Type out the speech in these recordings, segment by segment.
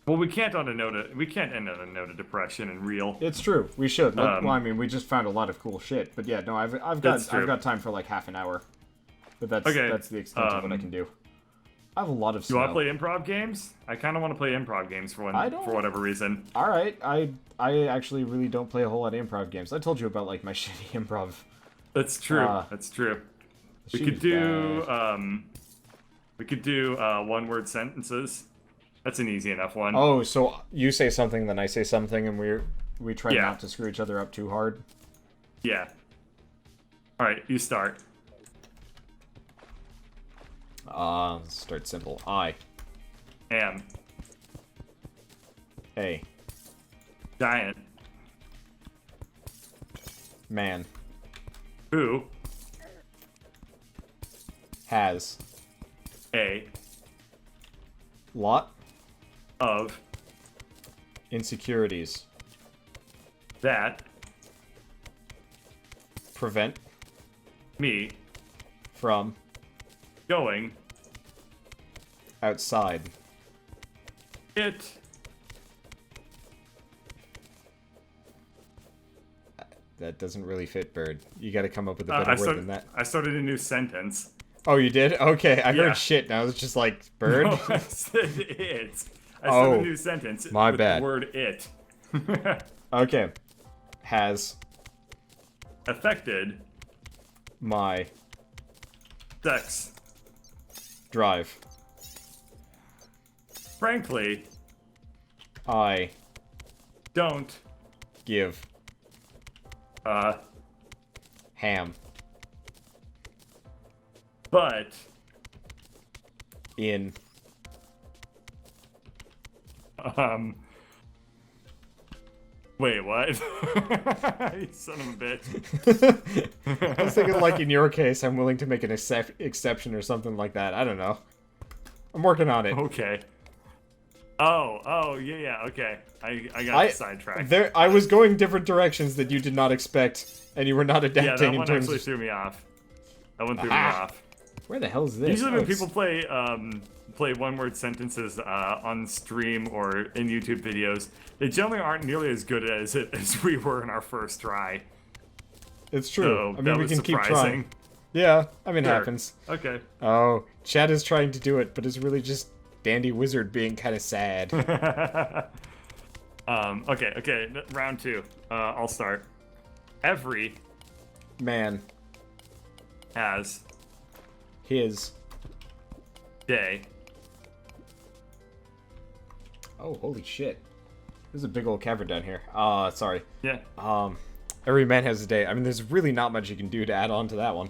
Well, we can't on a note. We can't end on a note of depression and real. It's true. We should. Well, I Um, mean, we just found a lot of cool shit. But yeah, no, that's I've true. got time for like half an hour. But Okay. that's the extent of what I can do. I have a lot of You want to snow. play improv games? I kind of want to play improv games I don't. for whatever reason. All right, I actually really don't play a whole lot of improv games. I told you about like my shitty improv. That's true. Uh, That's true. We She could was do bad. one-word sentences. That's an easy enough one. Oh, so you say something, then I say something, and we try Yeah. not to screw each other up too hard. Yeah. All right, you start. Let's start simple. I, Am a, giant man, who has, a lot, of insecurities, that prevent, me from, going outside. it That doesn't really fit, Bird. You gotta come up with a better word than that. I started a new sentence. Oh, you did? Okay, I Yeah. heard shit, now it's just like, Bird? No, I said it. I Oh, said a new sentence my with bad. the word it. Okay. Has Affected my sex. drive. Frankly, I don't give uh ham but in um wait, what? You son of a bitch. I was thinking, like, in your case, I'm willing to make an exception or something like that. I don't know. I'm working on it. Okay. Oh, yeah, okay. I got sidetracked. I was going different directions that you did not expect, and you were not Yeah, adapting that in one terms actually of... threw me off. That one threw me Aha! off. Where the hell is this? Usually Oh, when it's- people play one-word sentences on stream or in YouTube videos, they generally aren't nearly as good as we were in our first try. It's true. So I mean, that we was can keep surprising. trying. Yeah, I mean, it Sure. happens. Okay. Oh, Chad is trying to do it, but it's really just Dandy Wizard being kind of sad. Okay. Round two. I'll start. Every Man, has his... day. Oh, holy shit. There's a big old cavern down here. Sorry. Yeah. Every man has a day. I mean, there's really not much you can do to add on to that one.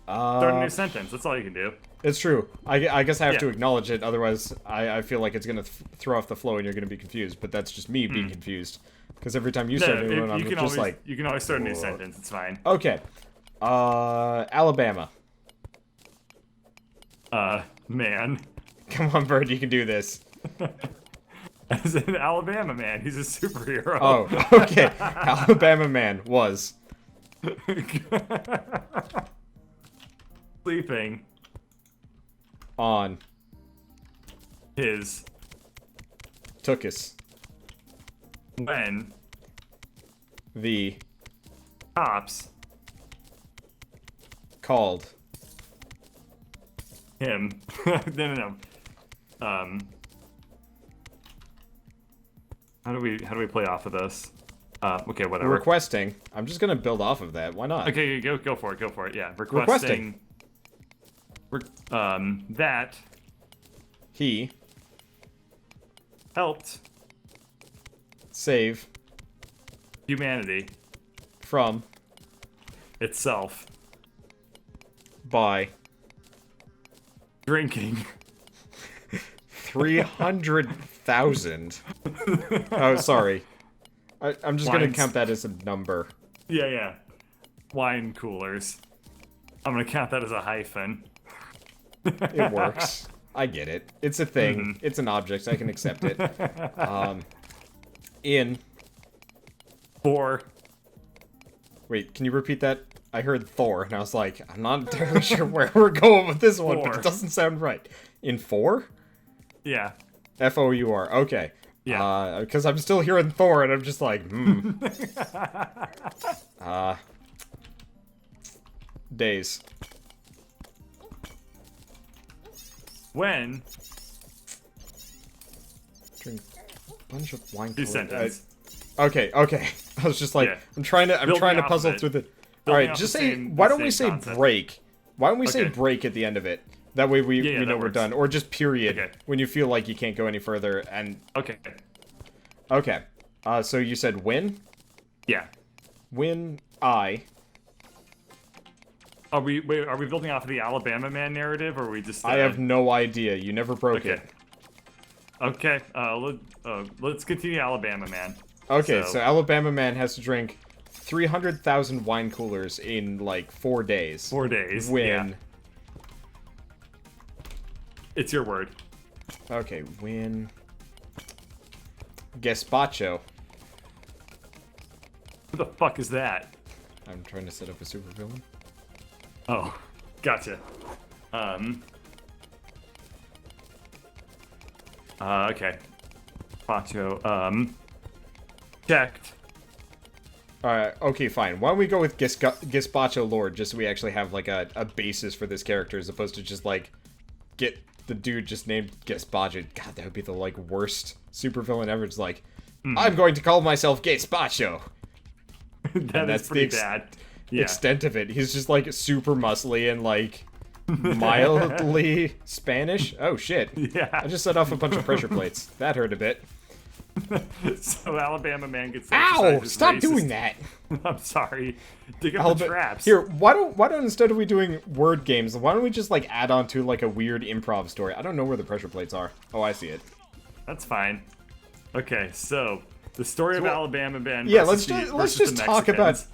Start a new sentence. That's all you can do. It's true. I guess I have to Yeah. acknowledge it, otherwise I feel like it's going to throw off the flow and you're going to be confused, but that's just me being confused. Because every time you No, start a new one, I'm you can just always like... you can always start a new "Whoa." sentence. It's fine. Okay. Alabama. Man. Come on, Bird, you can do this. As an Alabama man, he's a superhero. Oh, okay. Alabama man was Sleeping on his Tookus. when The cops called him. No. How do we play off of this? Okay, whatever. requesting. I'm just going to build off of that. Why not? Okay, go for it. Yeah, Requesting. That He helped save humanity from itself by drinking 300,000. Oh, sorry. I'm just going to Wines. count that as a number. Yeah. Wine coolers. I'm gonna count that as a hyphen. It works. I get it. It's a thing. It's an object. I can accept it. In. For Wait, can you repeat that? I heard Thor, and I was like, I'm not entirely sure where we're going with this one, but Four. it doesn't sound right. In 4? yeah. Four. Okay. Yeah. Because I'm still hearing Thor, and I'm just like, days. When Drink a bunch of wine. two sentence. Okay. I was just like, Yeah. I'm trying to Building puzzle off of it. through the. All Building right, off just the say. same- Why the don't we say same concept. break? Why don't we say Okay. break at the end of it? That way we that know we're works. done, or just period Okay. when you feel like you can't go any further. And Okay. okay, so you said win, Yeah. win I. Are we building off of the Alabama Man narrative, or are we just? I have no idea. You never broke Okay. it. Okay. Let's continue Alabama Man. Okay, so Alabama Man has to drink 300,000 wine coolers in like 4 days. 4 days. Win. Yeah. It's your word. Okay, win. Gazpacho. What the fuck is that? I'm trying to set up a supervillain. Oh, gotcha. Okay. Pacho. Checked. Alright, okay, fine. Why don't we go with Gazpacho Lord, just so we actually have, like, a basis for this character, as opposed to just, like, get the dude just named Gazpacho. God, that would be the, like, worst supervillain ever. It's like, I'm going to call myself Gazpacho. That's pretty bad. Yeah. Extent of it. He's just, like, super muscly and, like, mildly Spanish. Oh, shit. Yeah. I just set off a bunch of pressure plates. That hurt a bit. So Alabama Man gets Ow! exercised Stop racist. doing that! I'm sorry. Dig up the traps. Here, why don't instead of we doing word games, why don't we just like add on to like a weird improv story? I don't know where the pressure plates are. Oh, I see it. That's fine. Okay, so the story of Alabama Man. Yeah, versus let's the just talk about Mexicans.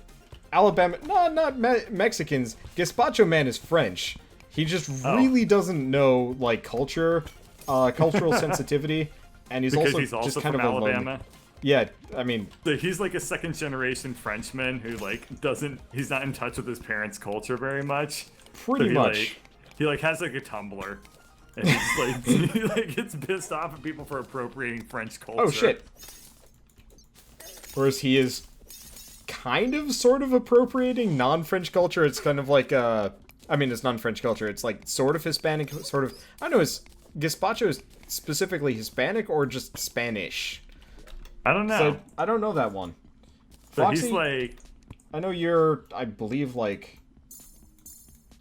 Alabama. No, not Mexicans. Gazpacho Man is French. He just really doesn't know like cultural sensitivity, and he's Because also he's also just kind from of Alabama. Alabama. Yeah, I mean, So he's like a second generation Frenchman who like he's not in touch with his parents' culture very much. pretty So much. He has like a Tumblr. And he's like he like gets pissed off at people for appropriating French culture. Oh shit. Whereas he is kind of sort of appropriating non-French culture. It's kind of like I mean it's non-French culture. It's like sort of Hispanic, sort of I don't know, is Gazpacho is specifically Hispanic or just Spanish? I don't know. So I don't know that one. So Foxy, he's like I know you're I believe like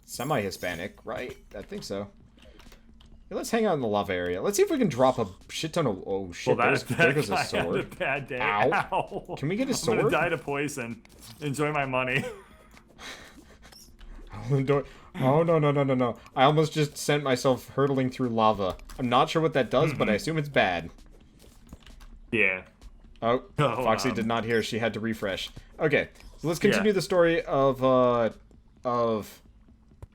semi-Hispanic, right? I think so. Yeah, let's hang out in the lava area. Let's see if we can drop a shit ton of. Oh shit! well, there goes a guy had sword. a bad day. Ow. Ow. Can we get a I'm sword? gonna die to poison. Enjoy my money. Oh no! I almost just sent myself hurtling through lava. I'm not sure what that does, but I assume it's bad. Yeah. Oh, Oh, Foxy did not hear. She had to refresh. Okay, so let's continue the story of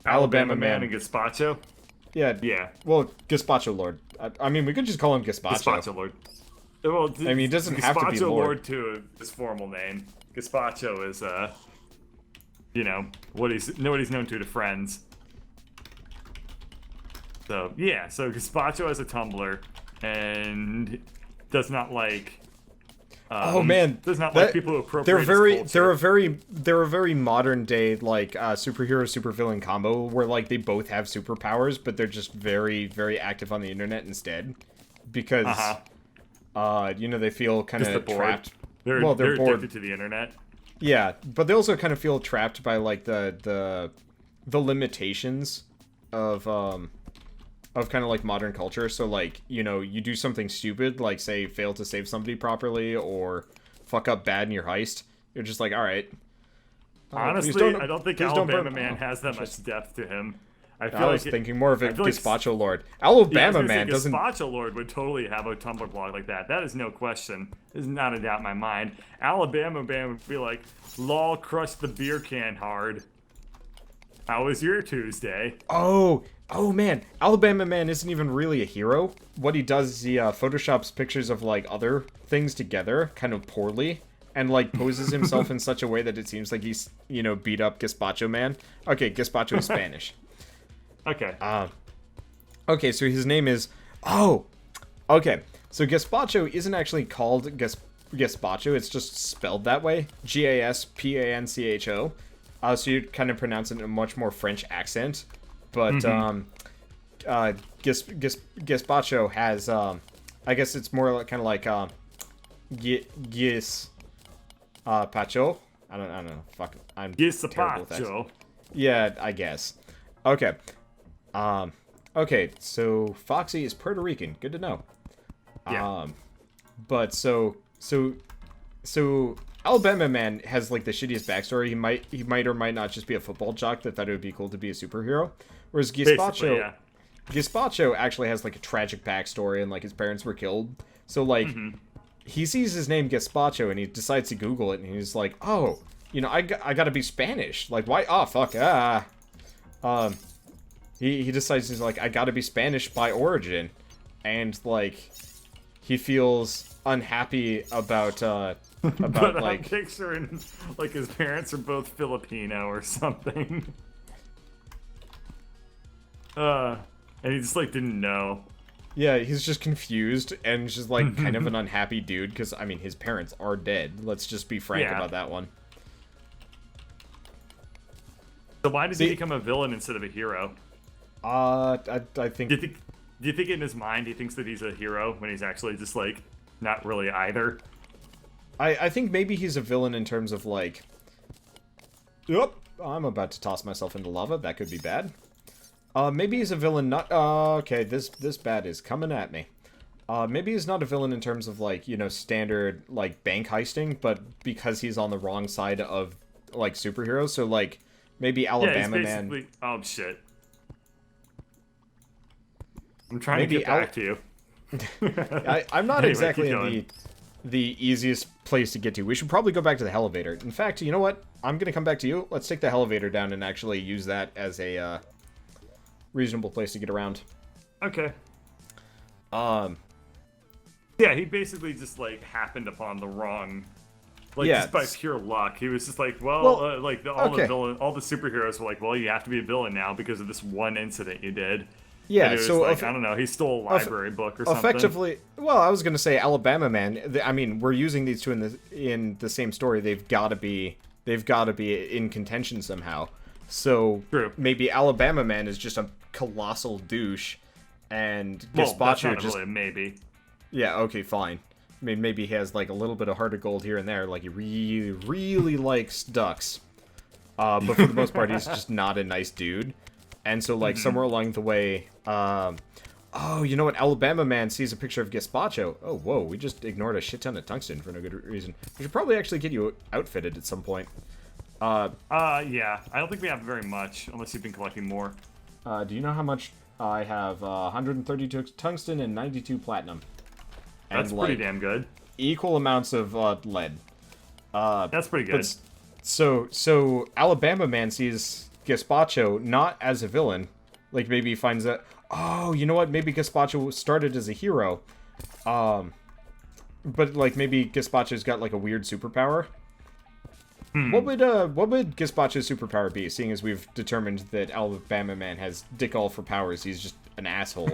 Alabama Man. and Gazpacho. Yeah. Yeah. Well, Gazpacho Lord. I mean, we could just call him Gazpacho. Gazpacho Lord. Well, I mean, he doesn't have to be Gazpacho Lord. to his formal name. Gazpacho is you know what he's known to friends. So yeah, so Gazpacho has a Tumblr and does not like. Oh man, does not like people who appropriate his culture. they're a very modern day like superhero supervillain combo where like they both have superpowers, but they're just very very active on the internet instead because you know they feel kind of trapped. They're bored. addicted to the internet. Yeah, but they also kind of feel trapped by like the limitations of kind of like modern culture. So like, you know, you do something stupid, like say fail to save somebody properly or fuck up bad in your heist. You're just like, all right. Honestly, I don't think Alabama Man has that much depth to him. I was thinking more of a Gazpacho Lord. Yeah, Alabama Man doesn't. Gazpacho Lord would totally have a Tumblr blog like that. That is no question. There's not a doubt in my mind. Alabama Man would be like, "Lol, crushed the beer can hard. How was your Tuesday?" Oh man, Alabama Man isn't even really a hero. What he does is he photoshops pictures of like other things together, kind of poorly, and like poses himself in such a way that it seems like he's, you know, beat up Gazpacho Man. Okay, Gazpacho is Spanish. Okay. Okay, so his name is... Oh! Okay, So gazpacho isn't actually called gazpacho, it's just spelled that way. Gaspancho. So you kind of pronounce it in a much more French accent. But gazpacho has, I guess it's more like, kind of like pacho. I don't know. Fuck, I'm terrible with that. Yeah, I guess. Okay. Okay, so Foxy is Puerto Rican. Good to know. Yeah. But so Alabama Man has like the shittiest backstory. He might or might not just be a football jock that thought it would be cool to be a superhero. Whereas Gazpacho actually has like a tragic backstory and like his parents were killed. So like he sees his name Gazpacho and he decides to Google it and he's like, oh, you know, I gotta be Spanish. Like why? Oh fuck. He decides he's like, I gotta be Spanish by origin, and like he feels unhappy about but like I'm picturing like his parents are both Filipino or something. And he just like didn't know. Yeah, he's just confused and just like kind of an unhappy dude because I mean his parents are dead. Let's just be frank about that one. So why does he become a villain instead of a hero? I think. Do you think in his mind he thinks that he's a hero when he's actually just like not really either? I think maybe he's a villain in terms of like. Yep, I'm about to toss myself into lava. That could be bad. Maybe he's a villain not. Okay, this bad is coming at me. Maybe he's not a villain in terms of like, you know, standard like bank heisting, but because he's on the wrong side of like superheroes. So like maybe Alabama Man. Oh shit. I'm trying to get back to you. I'm not exactly in the easiest place to get to. We should probably go back to the elevator. In fact, you know what? I'm gonna come back to you. Let's take the elevator down and actually use that as a reasonable place to get around. Okay. Yeah, he basically just like happened upon the wrong, like just by pure luck. He was just like, all the superheroes were like, well, you have to be a villain now because of this one incident you did. Yeah, and it was so like, I don't know, he stole a library book or something. Effectively, well, I was gonna say Alabama Man. I mean, we're using these two in the same story. They've got to be in contention somehow. So maybe Alabama Man is just a colossal douche, and Gazpacho just really a maybe. Yeah, okay, fine. I mean, maybe he has like a little bit of heart of gold here and there. Like he really, really likes ducks, but for the most part, he's just not a nice dude. And so, like, somewhere along the way, oh, you know what? Alabama Man sees a picture of Gazpacho. Oh, whoa, we just ignored a shit ton of tungsten for no good reason. We should probably actually get you outfitted at some point. Yeah. I don't think we have very much, unless you've been collecting more. Do you know how much I have? 132 tungsten and 92 platinum. And, that's pretty damn good. Equal amounts of lead. That's pretty good. So Alabama Man sees Gazpacho not as a villain, like maybe he finds that, oh, you know what, maybe Gazpacho started as a hero, but like maybe Gazpacho's got like a weird superpower. What would Gazpacho's superpower be, seeing as we've determined that Alabama Man has dick all for powers? He's just an asshole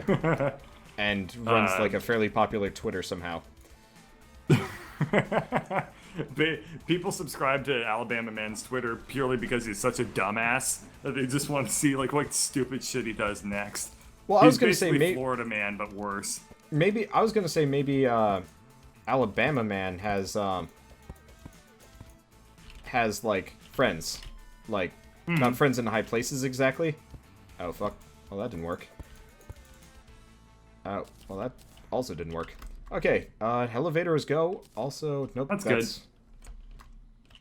and runs like a fairly popular Twitter somehow. People subscribe to Alabama Man's Twitter purely because he's such a dumbass that they just want to see like what stupid shit he does next. Well, I was gonna say maybe Florida Man, but worse. Maybe I was gonna say maybe Alabama Man has like friends, like not friends in high places exactly. Oh fuck! Well, that didn't work. Oh, well, that also didn't work. Okay, elevators go. Also, nope. That's good.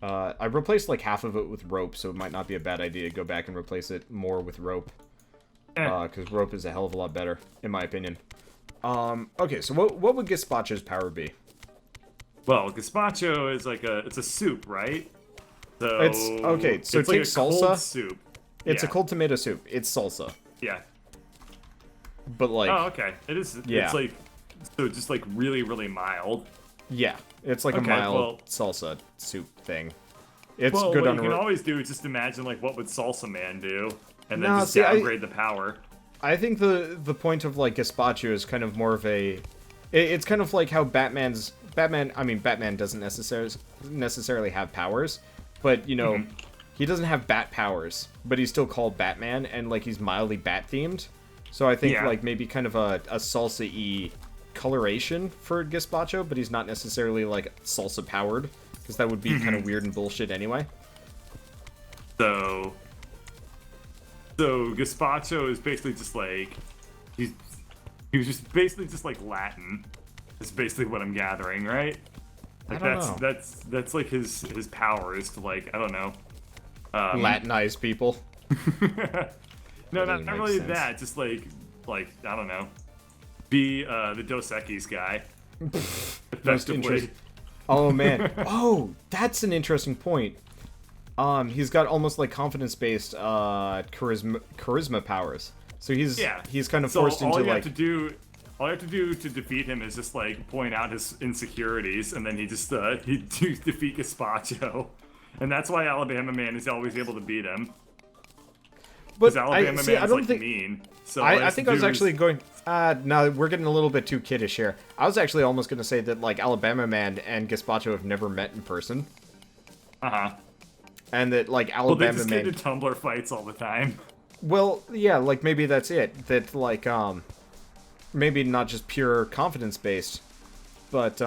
I replaced like half of it with rope, so it might not be a bad idea to go back and replace it more with rope. Because rope is a hell of a lot better, in my opinion. Okay, so what would Gazpacho's power be? Well, Gazpacho is like it's a soup, right? So it's okay. So it's take like a salsa. Cold soup. It's a cold tomato soup. It's salsa. Yeah. But like. Oh, okay. It is. Yeah. It's like so just like really, really mild. Yeah, it's like a mild salsa soup thing. It's well, good what on. You can always do is just imagine like what would Salsa Man do, and then just downgrade the power. I think the point of like Gazpacho is kind of more of a It's kind of like how Batman doesn't necessarily have powers, but you know, he doesn't have bat powers, but he's still called Batman, and like he's mildly bat themed. So I think like maybe kind of a salsa-y coloration for Gazpacho, but he's not necessarily like salsa powered, because that would be kind of weird and bullshit anyway. So Gazpacho is basically just like he was just basically just like Latin. That's basically what I'm gathering, right? Like I don't know. that's like his power is to like, I don't know. Latinize people. No, doesn't not make really sense. that. Just like I don't know. Be the Dos Equis guy. Effectively. Oh man. Oh, that's an interesting point. He's got almost like confidence-based charisma powers. So he's kind of forced into like. All you have to do to defeat him is just like point out his insecurities, and then he defeat Gazpacho, and that's why Alabama Man is always able to beat him. But Alabama Man's mean. So I think I was actually going. No, we're getting a little bit too kiddish here. I was actually almost going to say that like Alabama Man and Gazpacho have never met in person. And that like Alabama they just Man. get into Tumblr fights all the time. Well, yeah, like maybe that's it. That like maybe not just pure confidence based, but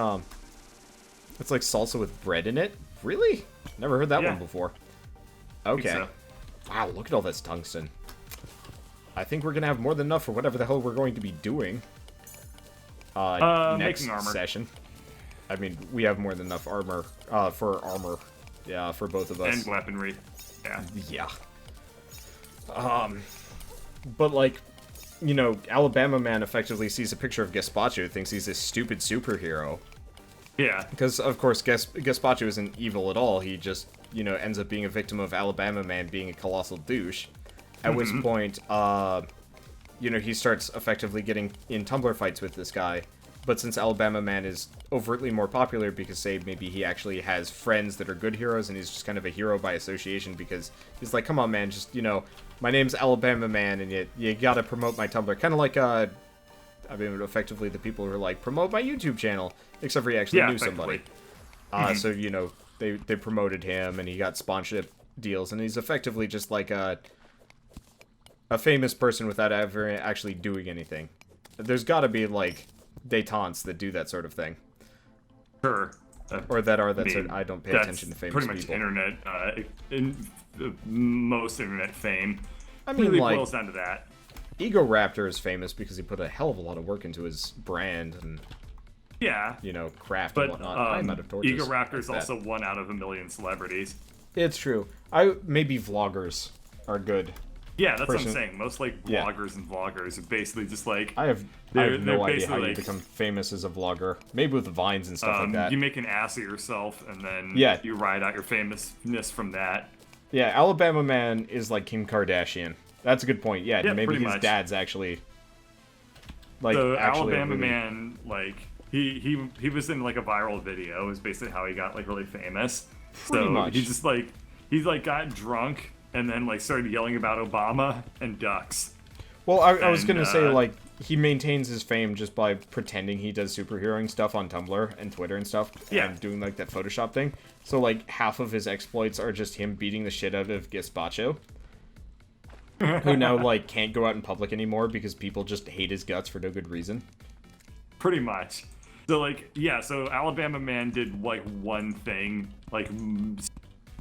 it's like salsa with bread in it. Really? Never heard that one before. Okay. So. Wow, look at all this tungsten. I think we're gonna have more than enough for whatever the hell we're going to be doing. Next making armor. session. I mean, we have more than enough armor for armor. Yeah, for both of us. And weaponry. Yeah. Yeah. But like, you know, Alabama Man effectively sees a picture of Gazpacho, thinks he's this stupid superhero. Yeah. Because, of course, Gazpacho isn't evil at all. He just, you know, ends up being a victim of Alabama Man being a colossal douche. At which point, you know, he starts effectively getting in Tumblr fights with this guy. But since Alabama Man is overtly more popular because, say, maybe he actually has friends that are good heroes and he's just kind of a hero by association because he's like, come on, man, just, you know, my name's Alabama Man and you gotta promote my Tumblr. Kind of like, I mean, effectively the people who are like, promote my YouTube channel, except for he actually knew somebody. So, you know, they promoted him and he got sponsorship deals and he's effectively just like a famous person without ever actually doing anything. There's gotta be, like, détentes that do that sort of thing. Sure. Or that are that sort of, I don't pay attention to famous pretty much people. Internet, most internet fame. I mean, really like, boils down to that. Ego Raptor is famous because he put a hell of a lot of work into his brand and, yeah, you know, craft but, and whatnot. I'm out of torches. Ego Raptor is Like also 1 out of a million celebrities. It's true. Maybe vloggers are good. Yeah, that's what I'm saying. Most, like, bloggers and vloggers are basically just, like... I have no idea how you like, become famous as a vlogger. Maybe with Vines and stuff like that. You make an ass of yourself, and then you ride out your famousness from that. Yeah, Alabama Man is like Kim Kardashian. That's a good point. Yeah, maybe his dad's actually... Like, so actually Alabama Man, like, he was in, like, a viral video. Is basically how he got, like, really famous. Pretty much. He just, like... He, like, got drunk... and then, like, started yelling about Obama and ducks. Well, I was going to say, like, he maintains his fame just by pretending he does superheroing stuff on Tumblr and Twitter and stuff. Yeah. And doing, like, that Photoshop thing. So, like, half of his exploits are just him beating the shit out of Gazpacho. Who now, like, can't go out in public anymore because people just hate his guts for no good reason. Pretty much. So, like, yeah, so Alabama Man did, like, one thing, like...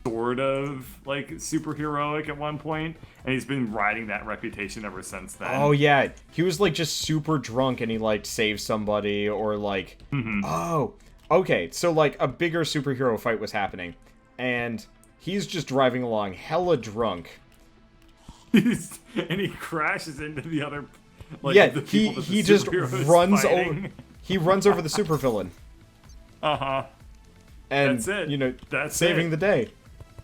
sort of, like, superheroic at one point, and he's been riding that reputation ever since then. Oh, yeah. He was, like, just super drunk, and he, like, saved somebody, or, like... Oh, okay. So, like, a bigger superhero fight was happening, and he's just driving along hella drunk. And he crashes into the other... Like, yeah, the people that the he just runs fighting. over... He runs over the supervillain. Uh-huh. And, That's it. you know, That's saving the day.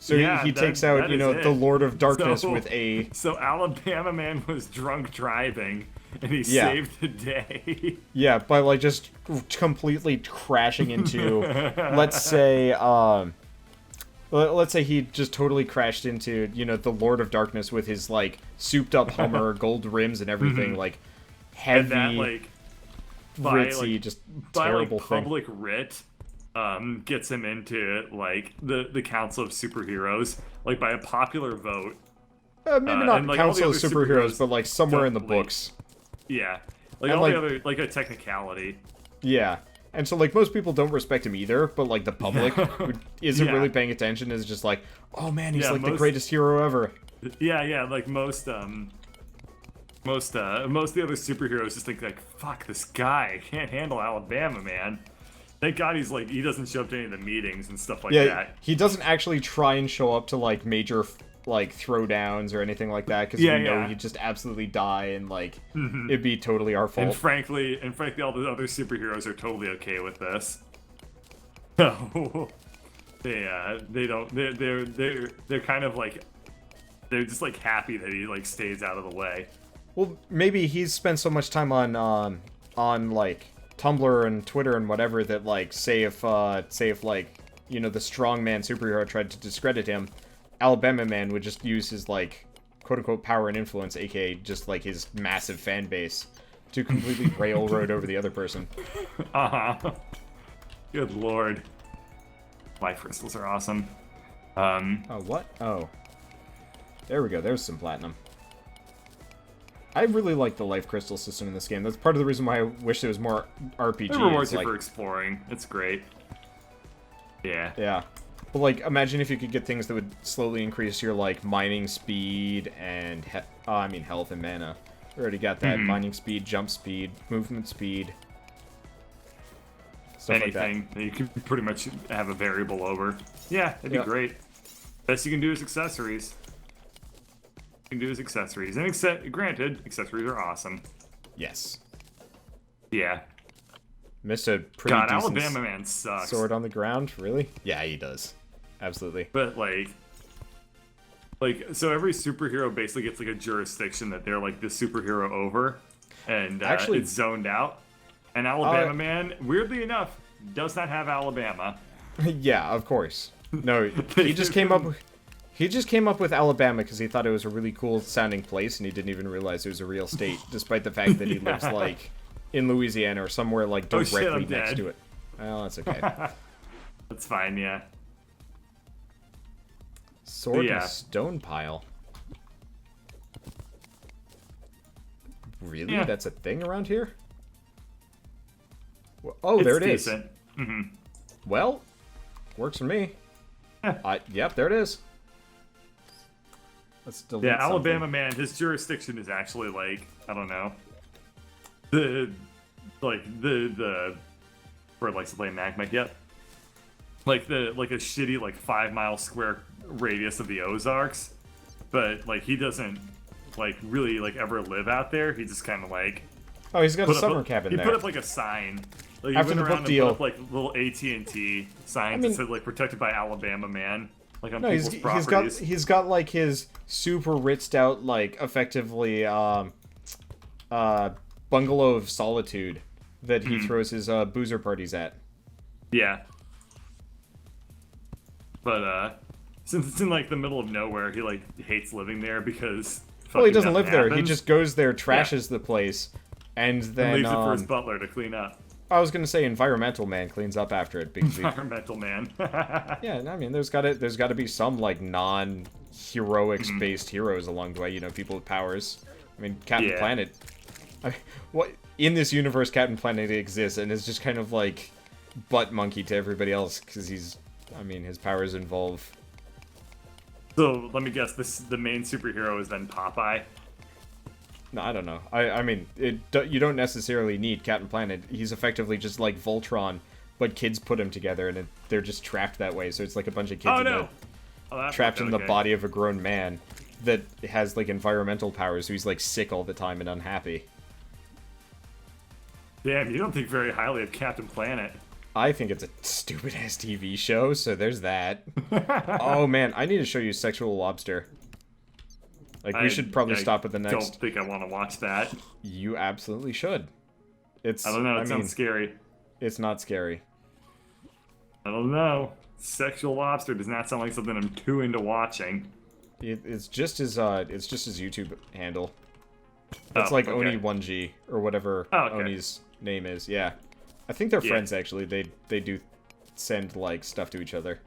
So yeah, he takes out, you know, the Lord of Darkness with a... So Alabama Man was drunk driving, and he saved the day. Yeah, by, like, just completely crashing into, let's say, let's say he just totally crashed into, you know, the Lord of Darkness with his, like, souped-up Hummer, gold rims and everything, like, heavy... And that, like... ritzy, just terrible like thing. public writ, gets him into like the Council of Superheroes, like by a popular vote. Maybe not and, like, all the Council of other Superheroes, but like somewhere in the don't, like- books. Yeah, like And, all like- the other like a technicality. Yeah. And so, like, most people don't respect him either, but, like, the public who isn't Yeah. really paying attention is just like, oh, man, he's, Yeah, like, the most- greatest hero ever. Yeah, like most of the other superheroes just think like, fuck this guy, I can't handle Alabama, man. Thank God he doesn't show up to any of the meetings and stuff like Yeah, that. he doesn't actually try and show up to, like, major, like, throwdowns or anything like that, because Yeah, we know yeah. he'd just absolutely die, and, like, it'd be totally our And fault. frankly, all the other superheroes are totally okay with this. So they don't. They're kind of like they're just like happy that he like stays out of the way. Well, maybe he's spent so much time on like Tumblr and Twitter and whatever that like say if like you know the strongman superhero tried to discredit him, Alabama Man would just use his like quote unquote power and influence, aka just like his massive fan base, to completely railroad over the other person. Good lord. Life crystals are awesome. Oh, what? Oh. There we go. There's some platinum. I really like the life crystal system in this game. That's part of the reason why I wish there was more RPG. It rewards is, you like, for exploring. It's great. Yeah. yeah. But, like, imagine if you could get things that would slowly increase your, like, mining speed and, health and mana. We already got that. Mining speed, jump speed, movement speed. Stuff like that. Anything that you can pretty much have a variable over. Yeah, it'd be Yeah. great. Best you can do is accessories. And granted, accessories are awesome. Yes. Yeah. Missed a pretty God, decent Alabama Man sucks. sword on the ground. Really? Yeah, he does. Absolutely. But so every superhero basically gets like a jurisdiction that they're like the superhero over, and Actually- it's zoned out. And Alabama Man, weirdly enough, does not have Alabama. Yeah, of course. No, he just came up. He just came up with Alabama because he thought it was a really cool sounding place, and he didn't even realize it was a real state, despite the fact that he lives like in Louisiana or somewhere like Oh, directly shit, I'm next dead. to it. Well, that's okay. That's fine, yeah. Sword Yeah. and stone pile. Really? Yeah. That's a thing around here? Oh, there it is. Decent. Well, works for me. Yeah. Yep, there it is. Let's delete Yeah, something. Alabama Man, his jurisdiction is actually like, I don't know. The Bird likes to play Magma, yep. Like a shitty like 5 mile square radius of the Ozarks. But like he doesn't like really like ever live out there. He just kinda like Oh, he's got a put up summer cabin he there. put up like a sign. Like, he After went the around book and deal. put up like little AT&T signs that said like protected by Alabama Man. Like on No, people's he's properties. he's got like his super ritzed out like effectively bungalow of solitude that he throws his boozer parties at. Yeah. But since it's in like the middle of nowhere, he like hates living there because Well, he fucking doesn't live nothing there. He happens. just goes there, trashes the place, and And then leaves it for his butler to clean up. I was gonna say environmental man cleans up after it because he, Environmental Man. yeah, I mean there's got to be some like non-heroics based heroes along the way. You know, people with powers. I mean, Captain Yeah. Planet. What in this universe, Captain Planet exists and is just kind of like butt monkey to everybody else because he's. I mean, his powers involve. So let me guess. The main superhero is then Popeye. No, I don't know. I mean, you don't necessarily need Captain Planet. He's effectively just like Voltron, but kids put him together and they're just trapped that way. So it's like a bunch of kids Oh no! trapped in the okay. body of a grown man that has like environmental powers. So he's like sick all the time and unhappy. Damn, you don't think very highly of Captain Planet. I think it's a stupid ass TV show. So there's that. Oh man, I need to show you Sexual Lobster. Like we should probably stop at the next. Don't think I want to watch that. You absolutely should. It's. I don't know. It I mean, sounds scary. it's not scary. I don't know. Sexual Lobster does not sound like something I'm too into watching. It's just his YouTube handle. It's Oh, like okay. Oni1G or whatever Oh, okay. Oni's name is. Yeah, I think they're Yeah. friends actually. They do send like stuff to each other.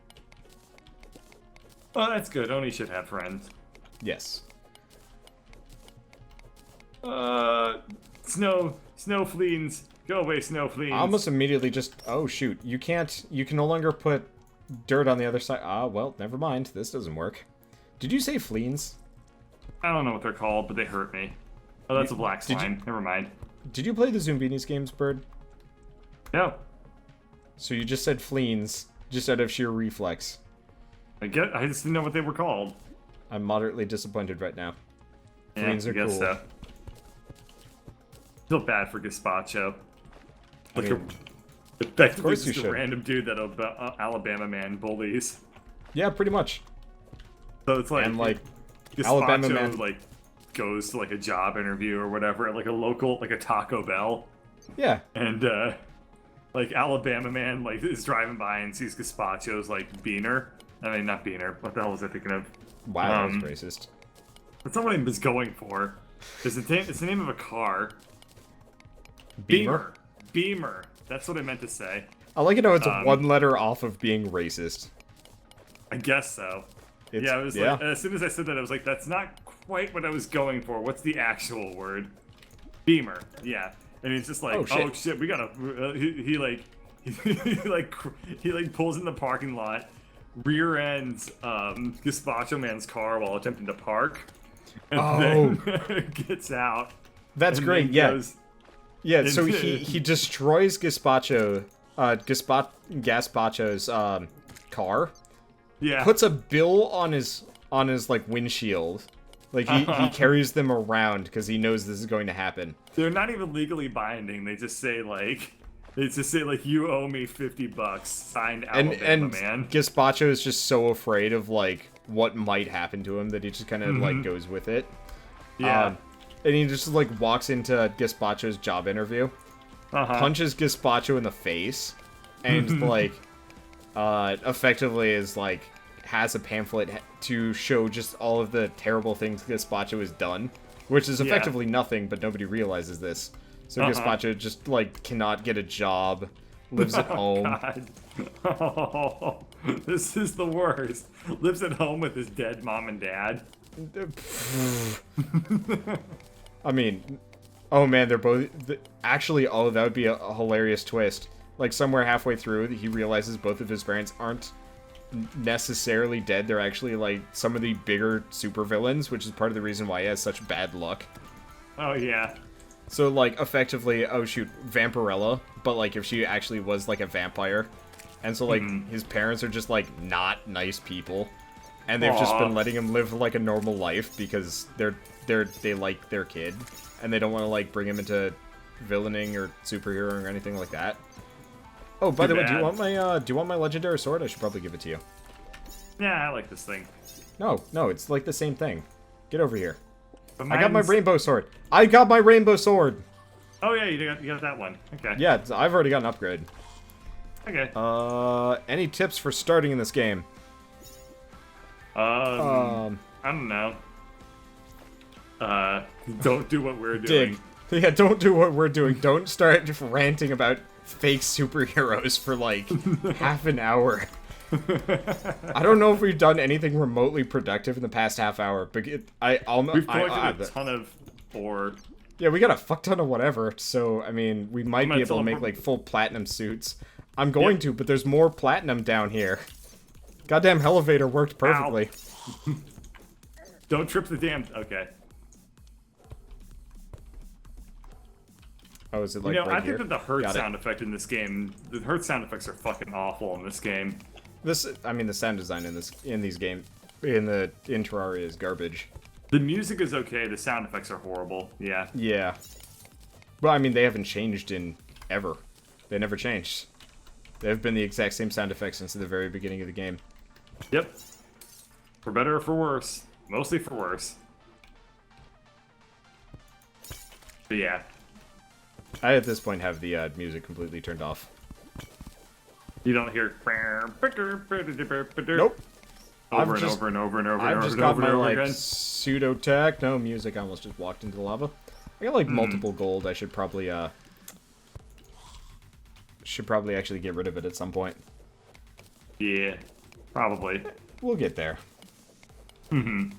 Well, that's good. Oni should have friends. Yes. Snow fleens. Go away, snow fleens. I almost immediately just... Oh, shoot. You can't... You can no longer put dirt on the other side. Ah, well, never mind. This doesn't work. Did you say fleens? I don't know what they're called, but they hurt me. Oh, that's a black slime. Never mind. Did you play the Zoombinis games, Bird? No. So you just said fleens, just out of sheer reflex. I just didn't know what they were called. I'm moderately disappointed right now. Fleens I are guess cool. so. Feel bad for Gazpacho. Like effectively just a random dude that Alabama man bullies. Yeah, pretty much. So it's like, And like Gazpacho, Alabama man like goes to like a job interview or whatever at like a local, like a Taco Bell, Yeah. and like Alabama man like is driving by and sees Gazpacho's like beaner. I mean, not beaner. What the hell was I thinking of? Wow, that was racist. That's not what I was going for. It's the name of a car. Beamer? Beamer. That's what I meant to say. I like it how it's one letter off of being racist. I guess so. It's, Yeah, I was like, as soon as I said that, I was like, that's not quite what I was going for. What's the actual word? Beamer. Yeah. And he's just like, oh shit, we gotta. He pulls in the parking lot, rear ends Gazpacho man's car while attempting to park, and then gets out. That's and great. then goes, Yeah, so he destroys Gazpacho's car. Yeah. Puts a bill on his like windshield. Like he carries them around because he knows this is going to happen. They're not even legally binding. They just say like you owe me $50, signed Alabama man. Gazpacho is just so afraid of like what might happen to him that he just kind of like goes with it. Yeah. And he just like walks into Gazpacho's job interview, punches Gazpacho in the face, and like effectively is like has a pamphlet to show just all of the terrible things Gazpacho has done, which is effectively nothing, but nobody realizes this. So Gazpacho just like cannot get a job, lives at home. God. Oh, this is the worst. Lives at home with his dead mom and dad. I mean, oh man, they're both... Actually, oh, that would be a hilarious twist. Like, somewhere halfway through, he realizes both of his parents aren't necessarily dead. They're actually, like, some of the bigger supervillains, which is part of the reason why he has such bad luck. Oh, yeah. So, like, effectively, oh shoot, Vampirella, but, like, if she actually was, like, a vampire. And so, like, his parents are just, like, not nice people. And they've just been letting him live, like, a normal life because they like their kid, and they don't want to like bring him into villaining or superhero or anything like that. Oh, by the way, do you want my legendary sword? I should probably give it to you. Yeah, I like this thing. No, it's like the same thing. Get over here. But I got my rainbow sword. I got my rainbow sword. Oh yeah, you got that one. Okay. Yeah, I've already got an upgrade. Okay. Any tips for starting in this game? I don't know. Don't do what we're doing. Yeah, don't do what we're doing. Don't start ranting about fake superheroes for like half an hour. I don't know if we've done anything remotely productive in the past half hour, but we've collected a ton of ore. Yeah, we got a fuck ton of whatever, so I mean, we might be able to make like full platinum suits. I'm going to, but there's more platinum down here. Goddamn elevator worked perfectly. Don't trip the damn... Okay. Oh, is it like I think that the hurt sound effect in this game... The hurt sound effects are fucking awful in this game. I mean, the sound design in Terraria is garbage. The music is okay, the sound effects are horrible. Yeah. Yeah. Well, I mean, they haven't changed in ever. They never changed. They've been the exact same sound effects since the very beginning of the game. Yep. For better or for worse. Mostly for worse. But yeah. I, at this point, have the music completely turned off. You don't hear... Nope. Over and over and over and over I've and just over got and my, over like, again. pseudo-techno music. I almost just walked into lava. I got, like, multiple gold. I should probably, should probably actually get rid of it at some point. Yeah, probably. We'll get there. Mm-hmm.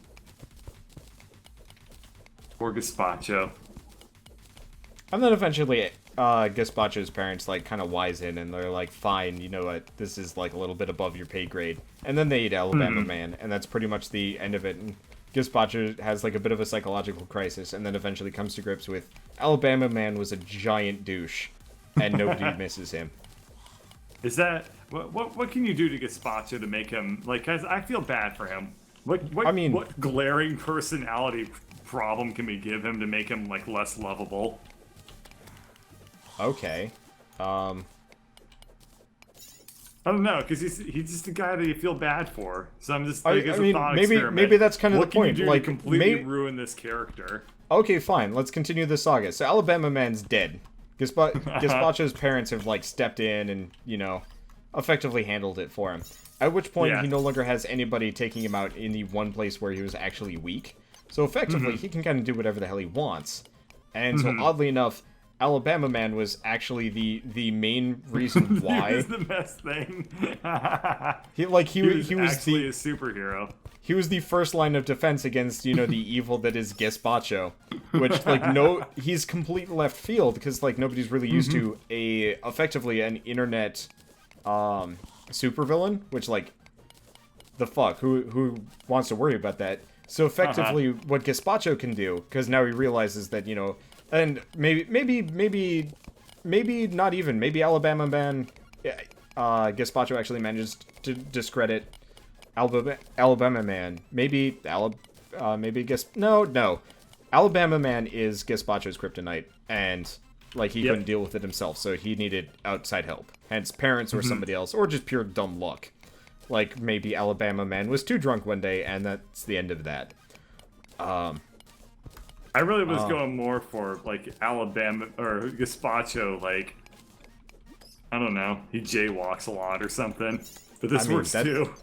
Or gazpacho. And then eventually, Gazpacho's parents, like, kind of wise in, and they're like, fine, you know what, this is, like, a little bit above your pay grade. And then they eat Alabama Man, and that's pretty much the end of it. And Gazpacho has, like, a bit of a psychological crisis, and then eventually comes to grips with Alabama Man was a giant douche, and nobody misses him. Is that... What can you do to Gazpacho to make him... Like, I feel bad for him. I mean, what glaring personality problem can we give him to make him, like, less lovable? Okay. I don't know, because he's just a guy that you feel bad for. So I'm just like, as a thought experiment, maybe that's kind of the point. What can you do like, to completely ruin this character? Okay, fine. Let's continue the saga. So Alabama Man's dead. Gazpacho's parents have like stepped in and, you know, effectively handled it for him. At which point he no longer has anybody taking him out in the one place where he was actually weak. So effectively, he can kind of do whatever the hell he wants. And so oddly enough, Alabama Man was actually the main reason why. He was the best thing. he was actually a superhero. He was the first line of defense against, you know, the evil that is Gazpacho, which like he's complete left field because like nobody's really used to effectively an internet supervillain, which like the fuck who wants to worry about that. So effectively, what Gazpacho can do, because now he realizes that, you know. And maybe not even. Maybe Alabama Man, Gazpacho actually manages to discredit Alabama Man. Maybe No. Alabama Man is Gazpacho's kryptonite, and like he couldn't deal with it himself, so he needed outside help. Hence, parents or somebody else, or just pure dumb luck. Like maybe Alabama Man was too drunk one day, and that's the end of that. I really was going more for, like, Alabama, or Gazpacho, like, I don't know, he jaywalks a lot or something, but this works too.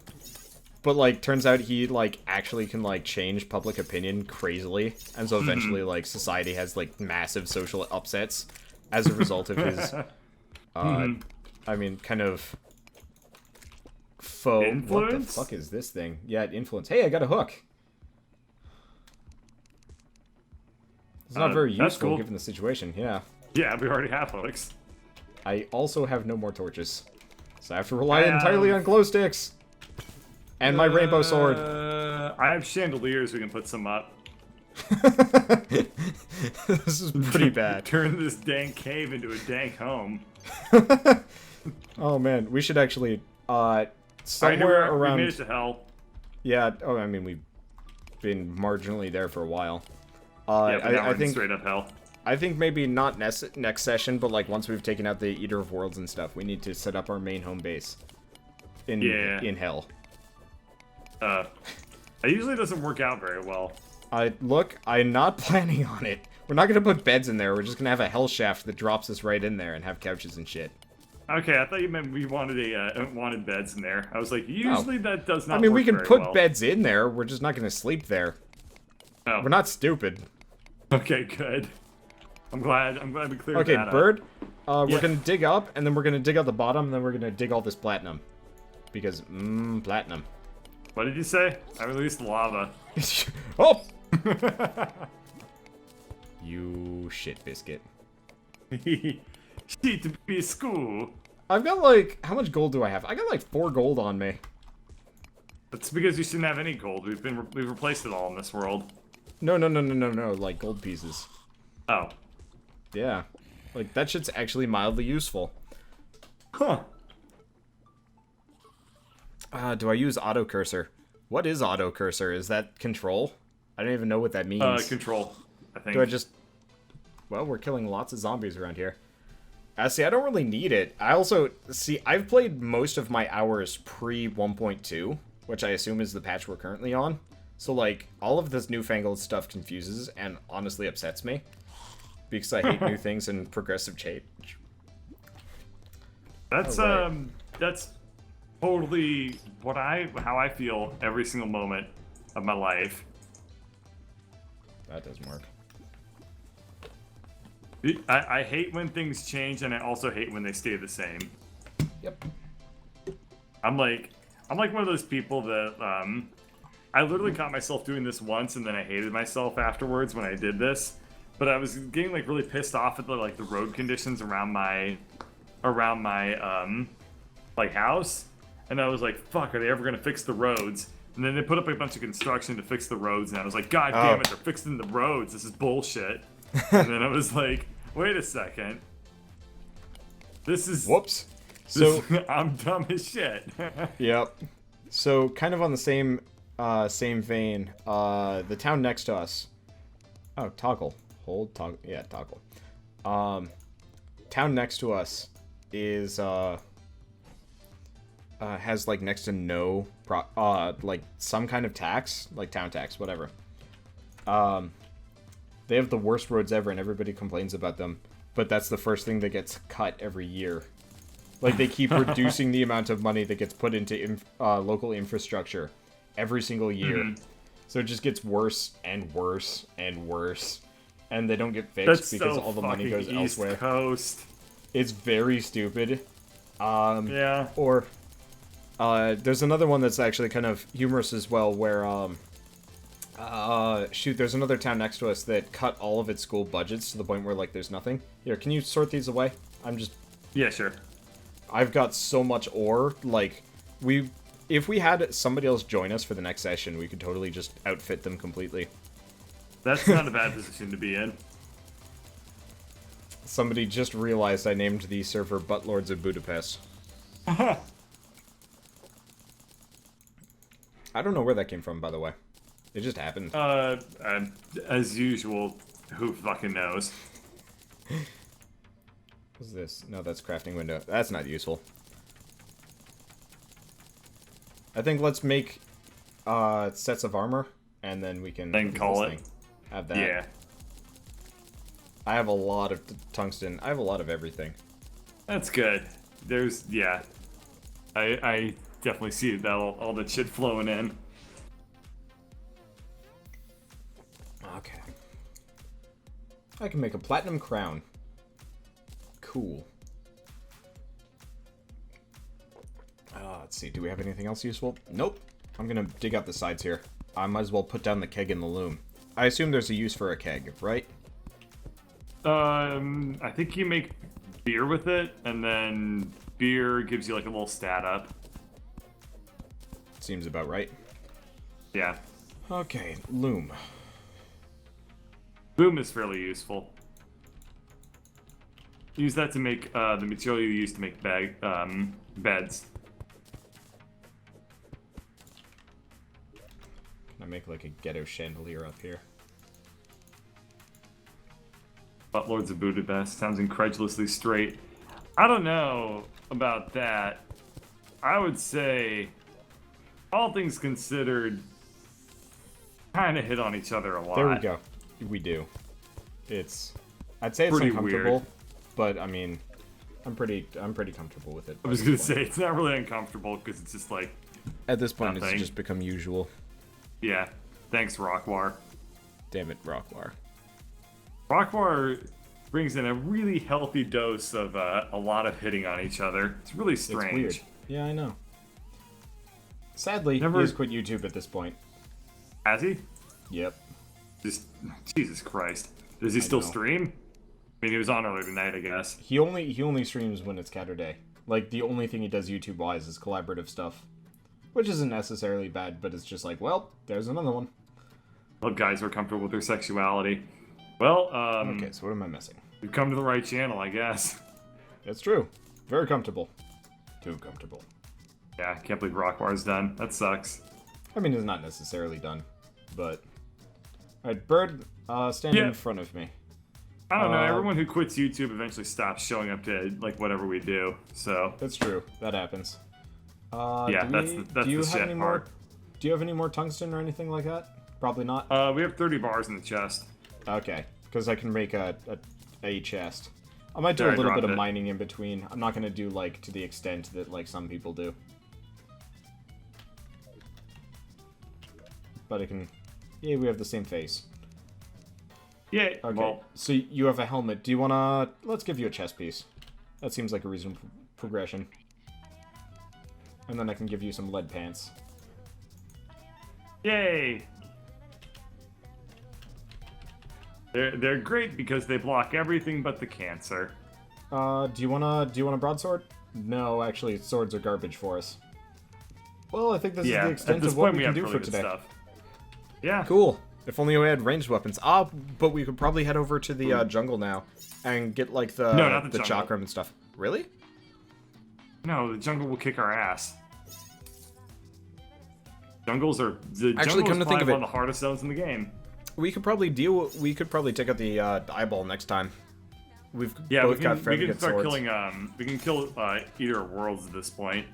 But, like, turns out he, like, actually can, like, change public opinion crazily, and so eventually, like, society has, like, massive social upsets as a result of his, I mean, kind of faux... Influence? What the fuck is this thing? Yeah, influence. Hey, I got a hook! It's not very useful given the situation, yeah. Yeah, we already have hooks. I also have no more torches. So I have to rely entirely on glow sticks! And my rainbow sword. I have chandeliers, we can put some up. This is pretty bad. Turn this dank cave into a dank home. Oh man, we should actually, somewhere around... We made it to hell. Yeah, oh, I mean, we've been marginally there for a while. I think straight up hell. I think maybe not next session, but like once we've taken out the Eater of Worlds and stuff, we need to set up our main home base in hell. It usually doesn't work out very well. Look, I'm not planning on it. We're not gonna put beds in there. We're just gonna have a hell shaft that drops us right in there and have couches and shit. Okay, I thought you meant we wanted beds in there. I was like, usually that does not. I mean, work we can very put well. beds in there. We're just not gonna sleep there. Oh. We're not stupid. Okay, good. I'm glad we cleared okay, that up. Bird, we're gonna dig up, and then we're gonna dig out the bottom, and then we're gonna dig all this platinum. Because, platinum. What did you say? I released lava. Oh! You shit biscuit. Shit to be school. I've got like, how much gold do I have? I got like 4 gold on me. That's because you shouldn't have any gold. We've replaced it all in this world. No, like gold pieces. Oh. Yeah. Like, that shit's actually mildly useful. Huh. Do I use auto cursor? What is auto cursor? Is that control? I don't even know what that means. Control, I think. Do I just... Well, we're killing lots of zombies around here. See, I don't really need it. I also... See, I've played most of my hours pre-1.2, which I assume is the patch we're currently on. So, like, all of this newfangled stuff confuses and honestly upsets me. Because I hate new things and progressive change. That's, that's totally how I feel every single moment of my life. That doesn't work. I hate when things change, and I also hate when they stay the same. Yep. I'm like one of those people that I literally caught myself doing this once, and then I hated myself afterwards when I did this. But I was getting like really pissed off at the road conditions around my like house, and I was like, "Fuck, are they ever gonna fix the roads?" And then they put up a bunch of construction to fix the roads, and I was like, "God damn it, they're fixing the roads. This is bullshit." And then I was like, "Wait a second, this is Whoops. So I'm dumb as shit." Yep. So kind of on the same vein, the town next to us. Oh, toggle. Hold toggle. Yeah, toggle. Town next to us is has like next to no like some kind of tax, like town tax, whatever. They have the worst roads ever, and everybody complains about them. But that's the first thing that gets cut every year. Like, they keep reducing the amount of money that gets put into local infrastructure every single year. Mm-hmm. So it just gets worse and worse and worse. And they don't get fixed because all the money goes East elsewhere. Coast. It's very stupid. Yeah. Or there's another one that's actually kind of humorous as well, where shoot, there's another town next to us that cut all of its school budgets to the point where like there's nothing. Here, can you sort these away? Yeah, sure. I've got so much ore, like, if we had somebody else join us for the next session, we could totally just outfit them completely. That's not a bad position to be in. Somebody just realized I named the server Buttlords of Budapest. I don't know where that came from, by the way. It just happened. As usual, who fucking knows? What's this? No, that's crafting window. That's not useful. I think let's make sets of armor, and then we can Then call it. Have that. Yeah. I have a lot of tungsten. I have a lot of everything. That's good. There's, yeah. I definitely see that all that shit flowing in. Okay. I can make a platinum crown. Cool. Let's see. Do we have anything else useful? Nope. I'm gonna dig out the sides here. I might as well put down the keg in the loom. I assume there's a use for a keg, right? I think you make beer with it, and then beer gives you like a little stat up. Seems about right. Yeah. Okay, loom. Boom is fairly useful. Use that to make the material you use to make beds. Can I make like a ghetto chandelier up here? Butlords of Budapest sounds incredulously straight. I don't know about that. I would say, all things considered, kind of hit on each other a lot. There we go. We do. I'd say it's pretty uncomfortable, weird. but I mean, I'm pretty comfortable with it. I was gonna say it's not really uncomfortable because it's just like at this point nothing. It's just become usual. Yeah. Thanks, Rockwar. Damn it, Rockwar. Rockwar brings in a really healthy dose of a lot of hitting on each other. It's really strange. It's weird. Yeah, I know. Sadly, Never... he's quit YouTube at this point. Has he? Yep. Just Jesus Christ. Does he still stream? I mean, he was on earlier tonight, I guess. He only streams when it's Catter Day. Like, the only thing he does YouTube-wise is collaborative stuff. Which isn't necessarily bad, but it's just like, well, there's another one. Love guys who are comfortable with their sexuality. Well, okay, so what am I missing? You've come to the right channel, I guess. It's true. Very comfortable. Too comfortable. Yeah, I can't believe Rockwar's done. That sucks. I mean, it's not necessarily done, but... Alright, Bird, stand in front of me. I don't know, everyone who quits YouTube eventually stops showing up to, like, whatever we do, so... That's true. That happens. Yeah, that's the shit part. Do you have any more tungsten or anything like that? Probably not. We have 30 bars in the chest. Okay, because I can make a chest. I might do a little bit of mining in between. I'm not going to do, like, to the extent that, like, some people do. But I can... Yeah, we have the same face. Yeah. Okay. Well, So you have a helmet. Do you wanna? Let's give you a chest piece. That seems like a reasonable progression. And then I can give you some lead pants. yay. They're great because they block everything but the cancer. Do you want a broadsword? No, actually, swords are garbage for us. Well, I think this is the extent of what we can do for today. Stuff. Yeah. Cool. If only we had ranged weapons. But we could probably head over to the jungle now and get like the not the chakram and stuff. Really? No, the jungle will kick our ass. Jungles are Actually, come to think of it, one of the hardest zones in the game. We could probably take out the eyeball next time. We've Yeah, both we got can fairly good start swords. killing. We can kill either worlds at this point.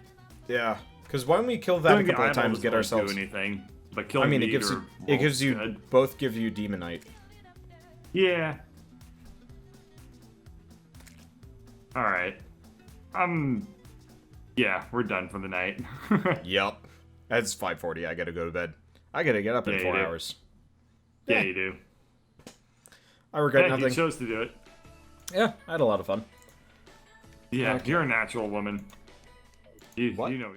Yeah, because why don't we kill that a couple of times, get ourselves? Do anything, but killing it gives you good. both give you demonite. Yeah. All right. Yeah, we're done for the night. Yep. It's 5:40. I gotta go to bed. I gotta get up in 4 hours. Yeah, you do. I regret nothing. You chose to do it. Yeah, I had a lot of fun. Yeah, Okay. you're a natural woman. You know.